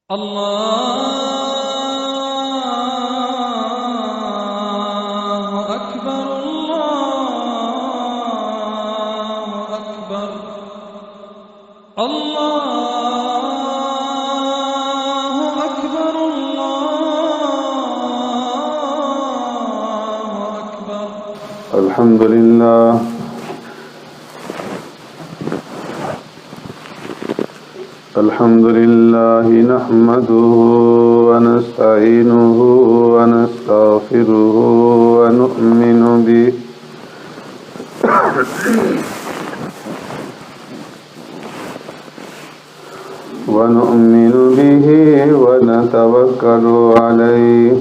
الله أكبر الله أكبر الله أكبر الله أكبر. الحمد لله نحمده ونستعينه ونستغفره ونؤمن به ونتوكل عليه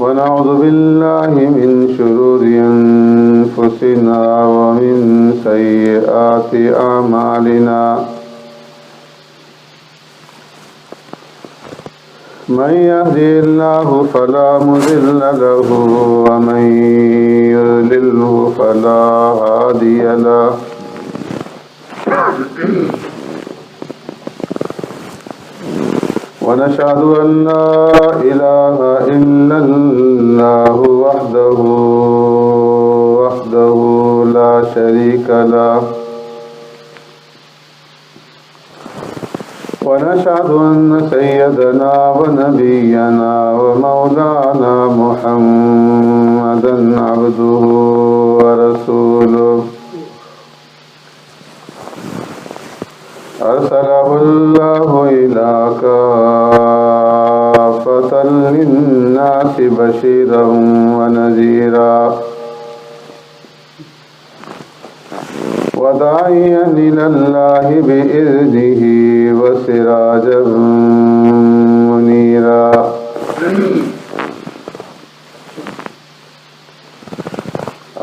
ونعوذ بالله من شرور أنفسنا ومن سيئات أعمالنا. من يهدي الله فلا مضل له ومن يضلله فلا هادي له. ونشهد أن لا إله إلا الله وحده لا شريك له. ونشهد أن سيدنا ونبينا ومولانا محمدا عبده ورسوله أرسله الله إلى كافة للناس بشيرا ونذيرا وداعيا إلى الله بإذنه وسراجا منيرا.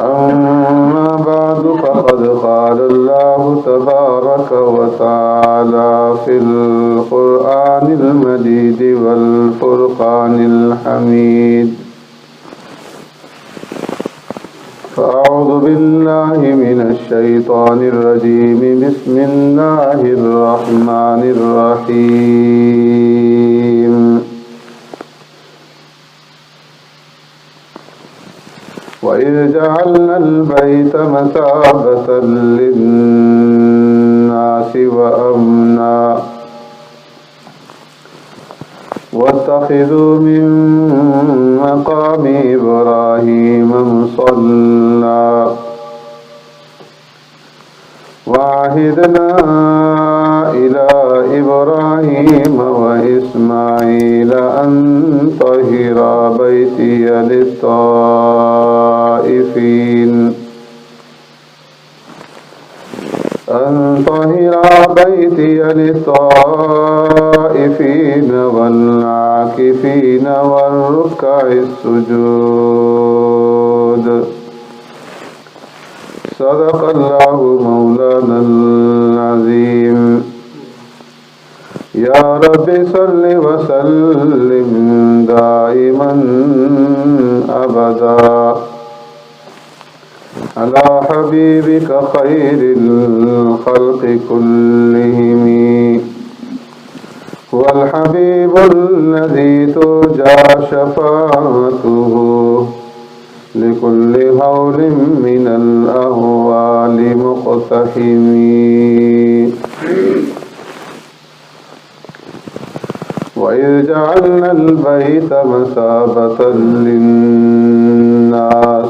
أما بعد فقد قال الله تبارك وتعالى في القرآن المجيد والفرقان الحميد. فأعوذ بالله من الشيطان الرجيم. بسم الله الرحمن الرحيم. وإذ جعلنا البيت مثابة للناس وأمنا واتخذوا من مقام إبراهيم مصلى وعهدنا إلى إبراهيم وإسماعيل أن طهرا بيتي للطائفين والعاكفين والركع السجود. صدق الله مولانا العظيم. يا رب صل وسلم دائما أبدا على حبيبك خير الخلق كلهم. هو الحبيب الذي ترجى شفاعته لكل هول من الأهوال مقتحم. وإذ جعلنا البيت مثابة للناس.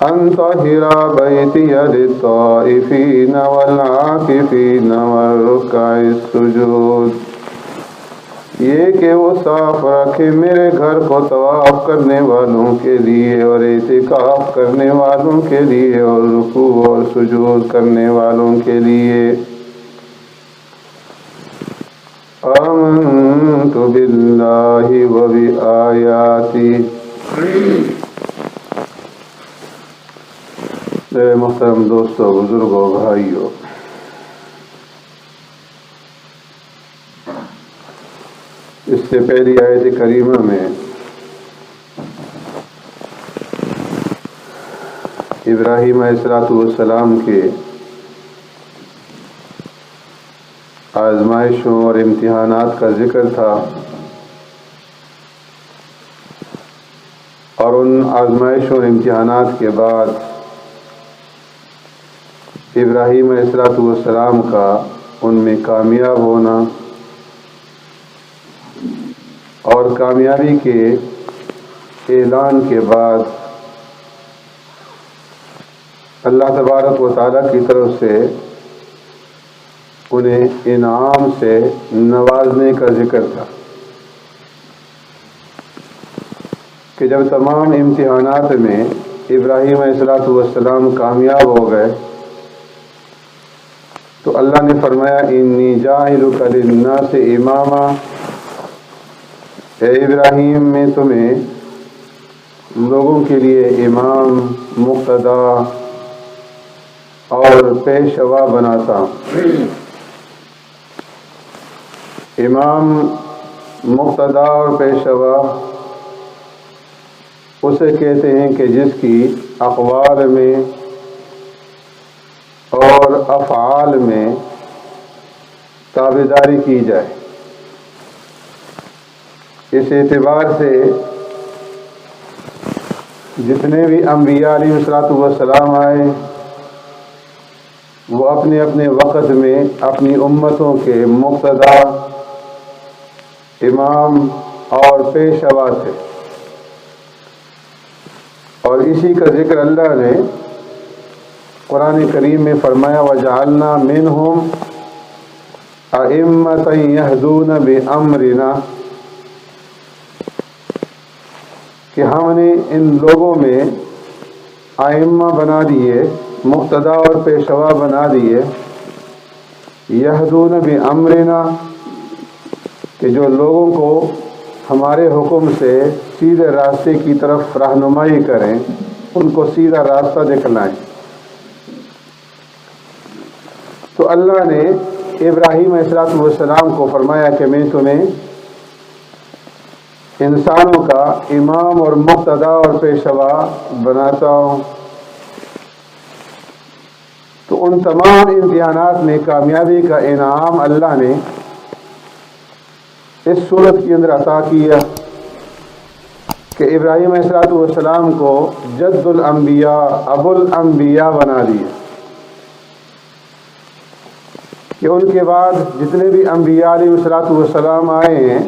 أن طهر بيتي للطائفين والعاكفين والركع السجود، یہ کہ وہ صاف رکھے میرے گھر کو طواف کرنے والوں کے لیے اور اعتکاف کرنے والوں کے لیے اور رکوع اور سجود کرنے والوں کے لیے۔ آمنت باللہ و بآیاتی۔ میرے محترم دوستو، بزرگوں، بھائیوں، اس سے پہلی آیت کریمہ میں ابراہیم علیہ السلام کے آزمائشوں اور امتحانات کا ذکر تھا، اور ان آزمائشوں اور امتحانات کے بعد ابراہیم علیہ السلام کا ان میں کامیاب ہونا اور کامیابی کے اعلان کے بعد اللہ تبارک و تعالیٰ کی طرف سے انہیں انعام سے نوازنے کا ذکر تھا کہ جب تمام امتحانات میں ابراہیم علیہ السلام کامیاب ہو گئے تو اللہ نے فرمایا انی جاعلک للناس اماما، اے ابراہیم میں تمہیں لوگوں کے لیے امام، مقتدا اور پیشوا بناتا ہوں۔ امام، مقتدا اور پیشوا اسے کہتے ہیں کہ جس کی اقوال میں اور افعال میں تابعداری کی جائے۔ اس اعتبار سے جتنے بھی انبیاء علیہ السلام آئے وہ اپنے اپنے وقت میں اپنی امتوں کے مقتدا، امام اور پیشوا تھے، اور اسی کا ذکر اللہ نے قرآن کریم میں فرمایا وَجَعَلْنَا مِنْهُمْ أَئِمَّةً يَهْدُونَ بِأَمْرِنَا، کہ ہم نے ان لوگوں میں ائمہ بنا دیے، مقتدا اور پیشوا بنا دیے، یہدون بامرنا، کہ جو لوگوں کو ہمارے حکم سے سیدھے راستے کی طرف رہنمائی کریں، ان کو سیدھا راستہ دکھلائیں۔ تو اللہ نے ابراہیم علیہ السلام کو فرمایا کہ میں تمہیں انسانوں کا امام اور مقتدا اور پیشوا بناتا ہوں۔ تو ان تمام امتحانات میں کامیابی کا انعام اللہ نے اس صورت کے اندر عطا کیا کہ ابراہیم علیہ السلام کو جد الانبیاء، ابو الانبیاء بنا دیا، کہ ان کے بعد جتنے بھی انبیاء علیہ السلام آئے ہیں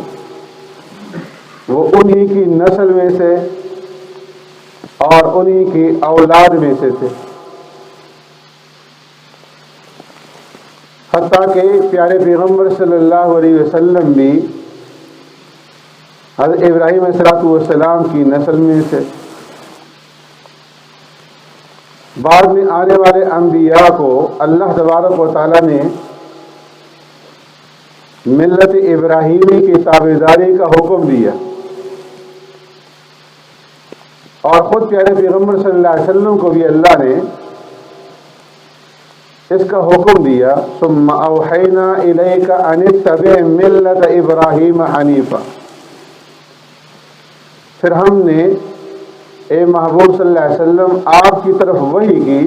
وہ انہی کی نسل میں سے اور انہی کی اولاد میں سے تھے، حتیٰ کہ پیارے پیغمبر صلی اللہ علیہ وسلم بھی حضرت ابراہیم علیہ السلام کی نسل میں سے۔ بعد میں آنے والے انبیاء کو اللہ تبارک و تعالیٰ نے ملت ابراہیمی کی تابعداری کا حکم دیا، اور خود پیارے پیغمبر صلی اللہ علیہ وسلم کو بھی اللہ نے اس کا حکم دیا ثم اوحینا الیک ان اتبع ملت ابراہیم حنیفا، پھر ہم نے اے محبوب صلی اللہ علیہ وسلم آپ کی طرف وحی کی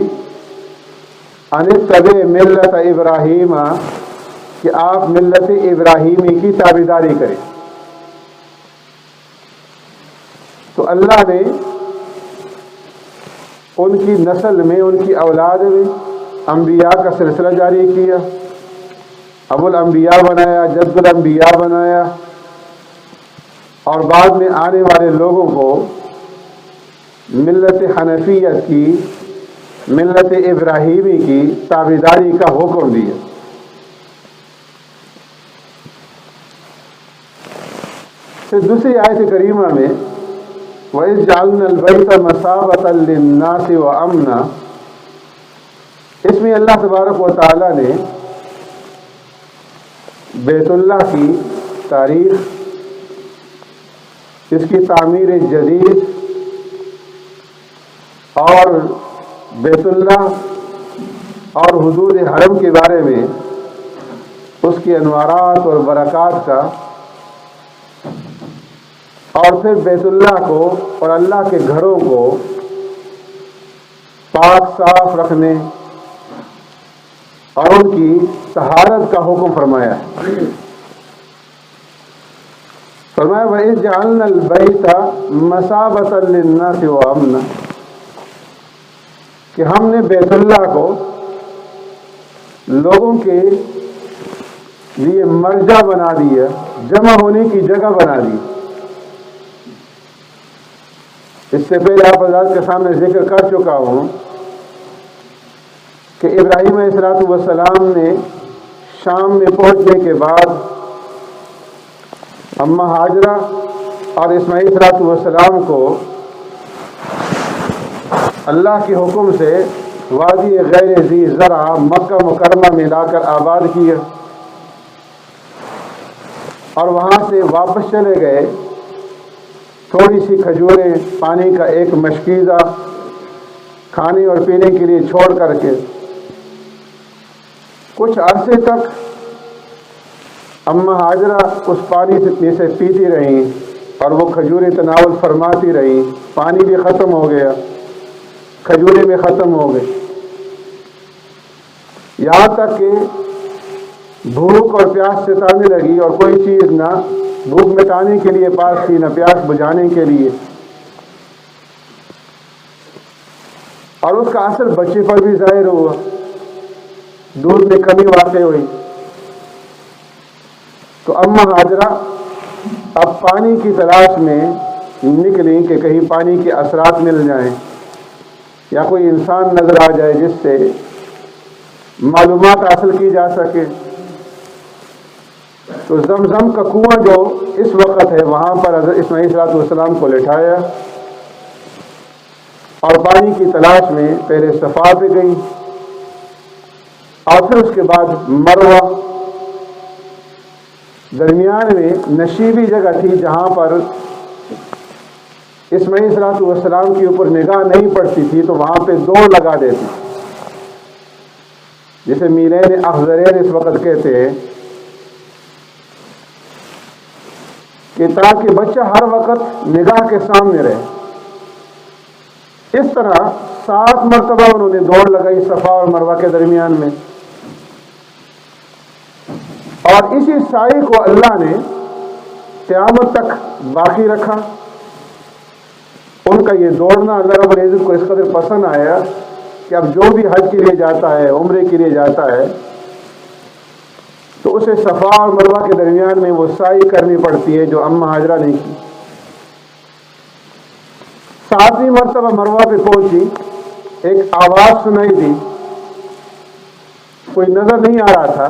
ان اتبع ملت ابراہیم، کہ آپ ملت ابراہیمی کی تابعداری کریں۔ تو اللہ نے ان کی نسل میں، ان کی اولاد میں انبیاء کا سلسلہ جاری کیا، ابو الانبیاء بنایا، جد الانبیاء بنایا، اور بعد میں آنے والے لوگوں کو ملت حنفیت کی، ملت ابراہیمی کی تابعداری کا حکم دیا۔ پھر دوسری آیت کریمہ میں وَإِذْ جَعَلْنَا الْبَيْتَ مَثَابَةً لِلنَّاسِ وَأَمْنًا، اس میں اللہ تبارک و تعالیٰ نے بیت اللہ کی تاریخ، اس کی تعمیر جدید اور بیت اللہ اور حدود حرم کے بارے میں اس کی انوارات اور برکات کا، اور پھر بیت اللہ کو اور اللہ کے گھروں کو پاک صاف رکھنے اور ان کی طہارت کا حکم فرمایا ہے۔ فرمایا وَإِذْ جَعَلْنَا الْبَيْتَ مَثَابَةً لِلنَّاسِ وَأَمْنًا، کہ ہم نے بیت اللہ کو لوگوں کے لیے مرجع بنا دیا، جمع ہونے کی جگہ بنا دی۔ اس سے پہلے آپ حضرات کے سامنے ذکر کر چکا ہوں کہ ابراہیم علیہ السلام نے شام میں پہنچنے کے بعد اماں ہاجرہ اور اسماعیل علیہ السلام کو اللہ کے حکم سے وادی غیر ذی زرع مکہ مکرمہ میں لا کر آباد کیا، اور وہاں سے واپس چلے گئے تھوڑی سی کھجوریں، پانی کا ایک مشکیزہ کھانے اور پینے کے لیے چھوڑ کر کے کچھ عرصے تک اماں ہاجرہ اس پانی سے پیتی رہیں اور وہ کھجوریں تناول فرماتی رہیں۔ پانی بھی ختم ہو گیا، کھجوریں بھی ختم ہو گئی، یہاں تک کہ بھوک اور پیاس ستانے لگی اور کوئی چیز نہ بھوک مٹانے کے لیے پاس تھی نہ پیاس بجھانے کے لیے، اور اس کا اثر بچے پر بھی ظاہر ہوا، دودھ میں کمی واقع ہوئی۔ تو اماں ہاجرہ اب پانی کی تلاش میں نکلیں کہ کہیں پانی کے اثرات مل جائیں یا کوئی انسان نظر آ جائے جس سے معلومات حاصل کی جا سکے۔ تو زمزم کا کنواں جو اس وقت ہے وہاں پر حضرت اسماعیل علیہ السلام کو لٹھایا اور پانی کی تلاش میں پہلے صفا پہ گئی اور پھر اس کے بعد مروہ۔ درمیان میں نشیبی جگہ تھی جہاں پر اسماعیل علیہ السلام کے اوپر نگاہ نہیں پڑتی تھی، تو وہاں پہ دوڑ لگا دیتی، جسے میلین اخضرین اس وقت کہتے ہیں، کہ تاکہ بچہ ہر وقت نگاہ کے سامنے رہے۔ اس طرح 7 مرتبہ انہوں نے دوڑ لگائی صفا اور مروہ کے درمیان میں، اور اسی سعی کو اللہ نے قیامت تک باقی رکھا۔ ان کا یہ دوڑنا اللہ رب العزت کو اس قدر پسند آیا کہ اب جو بھی حج کے لیے جاتا ہے، عمرے کے لیے جاتا ہے، تو اسے صفا اور مروہ کے درمیان میں وہ سعی کرنی پڑتی ہے جو اماں ہاجرہ نے کی۔ 7ویں مرتبہ مروہ پہ پہنچی، ایک آواز سنائی دی، کوئی نظر نہیں آ رہا تھا،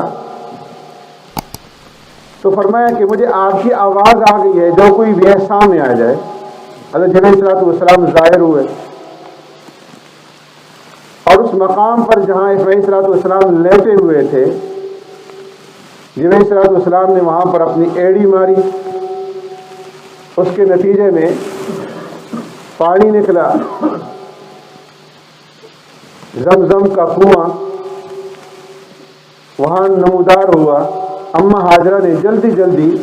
تو فرمایا کہ مجھے آپ کی آواز آ گئی ہے، جو کوئی بھی سامنے آ جائے۔ حضرت جبرائیل علیہ السلام ظاہر ہوئے اور اس مقام پر جہاں اسماعیل علیہ السلام لیٹے ہوئے تھے، جبرائیل علیہ السلام نے وہاں پر اپنی ایڑی ماری، اس کے نتیجے میں پانی نکلا، زمزم کا کنواں وہاں نمودار ہوا۔ اماں ہاجرہ نے جلدی جلدی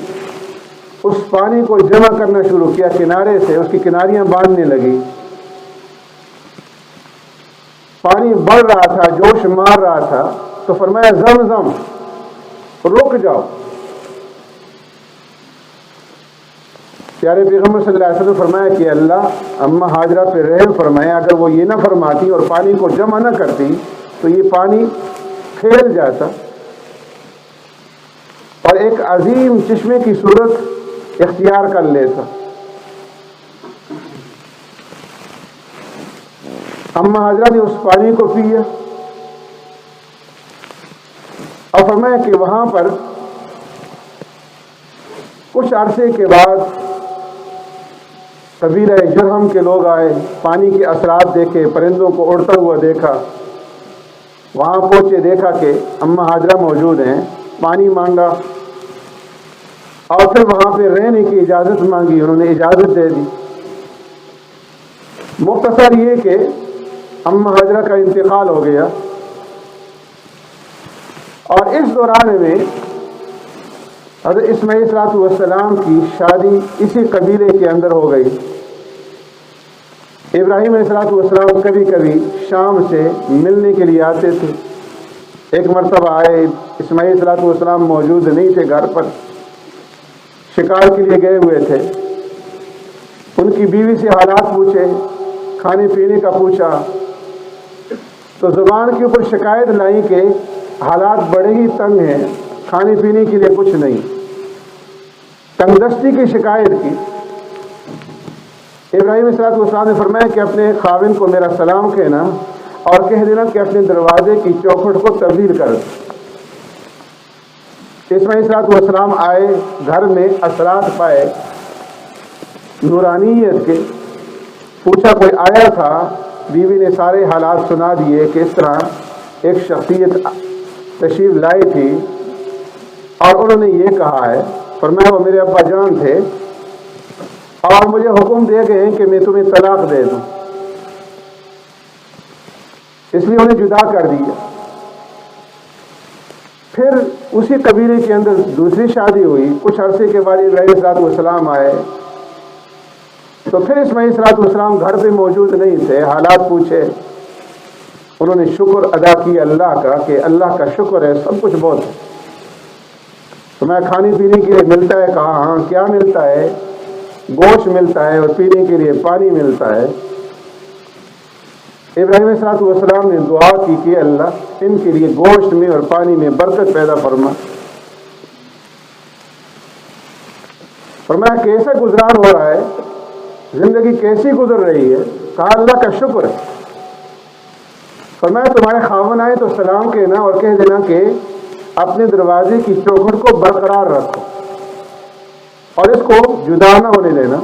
اس پانی کو جمع کرنا شروع کیا، کنارے سے اس کی کناریاں باندھنے لگی۔ پانی بڑھ رہا تھا، جوش مار رہا تھا، تو فرمایا زمزم رک جاؤ۔ پیارے پیغمبر صلی اللہ علیہ وسلم فرمایا کہ اللہ اماں ہاجرہ پہ رحم فرمایا، اگر وہ یہ نہ فرماتی اور پانی کو جمع نہ کرتی تو یہ پانی پھیل جاتا اور ایک عظیم چشمے کی صورت اختیار کر لیتا۔ اما حاجرہ نے اس پانی کو پیا اور فرمایا کہ وہاں پر کچھ عرصے کے بعد قبیلہ جرہم کے لوگ آئے، پانی کے اثرات دیکھے، پرندوں کو اڑتا ہوا دیکھا، وہاں پہنچے، دیکھا کہ اما حاجرہ موجود ہیں، پانی مانگا اور پھر وہاں پہ رہنے کی اجازت مانگی، انہوں نے اجازت دے دی۔ مختصر یہ کہ اما حاجرہ کا انتقال ہو گیا، اور اس دوران میں حضرت اسماعیل علیہ السلام کی شادی اسی قبیلے کے اندر ہو گئی۔ ابراہیم علیہ السلام کبھی کبھی شام سے ملنے کے لیے آتے تھے۔ ایک مرتبہ آئے، اسماعیل علیہ السلام موجود نہیں تھے، گھر پر شکار کے لیے گئے ہوئے تھے۔ ان کی بیوی سے حالات پوچھے، کھانے پینے کا پوچھا، تو زبان کے اوپر شکایت لائی کہ حالات بڑے ہی تنگ ہیں، کھانے پینے کے لیے کچھ نہیں، تنگ دستی کی شکایت کی۔ ابراہیم علیہ السلام نے فرمایا کہ اپنے خاوند کو میرا سلام کہنا اور کہہ دینا کہ اپنے دروازے کی چوکھٹ کو تبدیل کر دو۔ اسماعیل علیہ السلام آئے، گھر میں اثرات پائے نورانیت کے، پوچھا کوئی آیا تھا، بیوی نے سارے حالات سنا دیے کہ اس طرح ایک شخصیت تشریف لائی تھی اور انہوں نے یہ کہا ہے، فرمایا وہ میرے ابا جان تھے اور مجھے حکم دے گئے ہیں کہ میں تمہیں طلاق دے دوں، اس لیے انہیں جدا کر دیا۔ پھر اسی قبیلے کے اندر دوسری شادی ہوئی، کچھ عرصے کے بعد ابراہیم علیہ السلام آئے، تو پھر اسماعیل علیہ السلام گھر پہ موجود نہیں تھے، حالات پوچھے، انہوں نے شکر ادا کیا اللہ کا کہ اللہ کا شکر ہے، سب کچھ بہت ہے۔ تو میں کھانے پینے کے لیے ملتا ہے، کہا ہاں کیا ملتا ہے؟ گوشت ملتا ہے اور پینے کے لیے پانی ملتا ہے۔ ابراہیم علیہ السلام نے دعا کی کہ اللہ ان کے لیے گوشت میں اور پانی میں برکت پیدا فرما۔ فرمایا کیسا گزران ہو رہا ہے، زندگی کیسی گزر رہی ہے؟ کہا اللہ کا شکر ہے۔ فرمایا تمہارے خاوند آئے تو سلام کہنا اور کہہ دینا کہ اپنے دروازے کی چوکھٹ کو برقرار رکھو اور اس کو جدا نہ ہونے دینا۔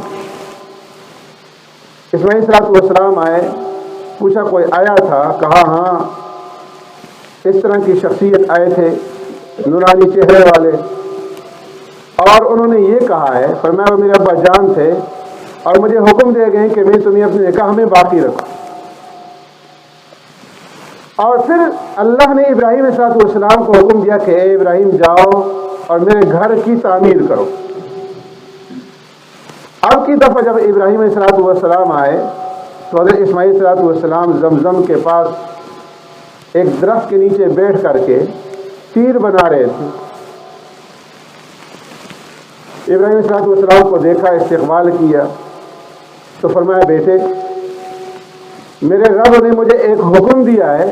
اسماعیل علیہ السلام آئے، پوچھا کوئی آیا تھا؟ کہا ہاں اس طرح کی شخصیت آئے تھے، نورانی چہرے والے، اور انہوں نے یہ کہا ہے، فرمایا وہ میرے ابا جان تھے اور مجھے حکم دے گئے کہ میں تمہیں اپنے نکاح میں باقی رکھوں۔ اور پھر اللہ نے ابراہیم علیہ السلام کو حکم دیا کہ اے ابراہیم جاؤ اور میرے گھر کی تعمیر کرو۔ اب کی دفعہ جب ابراہیم علیہ السلام آئے تو حضرت اسماعیل علیہ السلام زمزم کے پاس ایک درخت کے نیچے بیٹھ کر کے تیر بنا رہے تھے۔ ابراہیم علیہ السلام کو دیکھا، استقبال کیا، تو فرمایا بیٹے میرے رب نے مجھے ایک حکم دیا ہے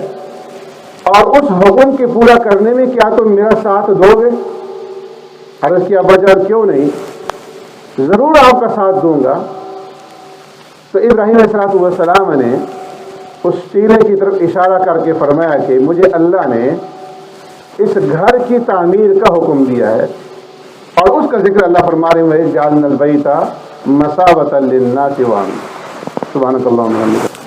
اور اس حکم کے پورا کرنے میں کیا تم میرا ساتھ دو گے؟ عرض کیا ابا جان کیوں نہیں، ضرور آپ کا ساتھ دوں گا۔ تو ابراہیم علیہ السلام نے اس ٹیلے کی طرف اشارہ کر کے فرمایا کہ مجھے اللہ نے اس گھر کی تعمیر کا حکم دیا ہے، اور اس کا ذکر اللہ فرما رہے ہیں جعلنا البیت مثابۃ للناس وامنا۔ سبحانک اللہم و بحمدک۔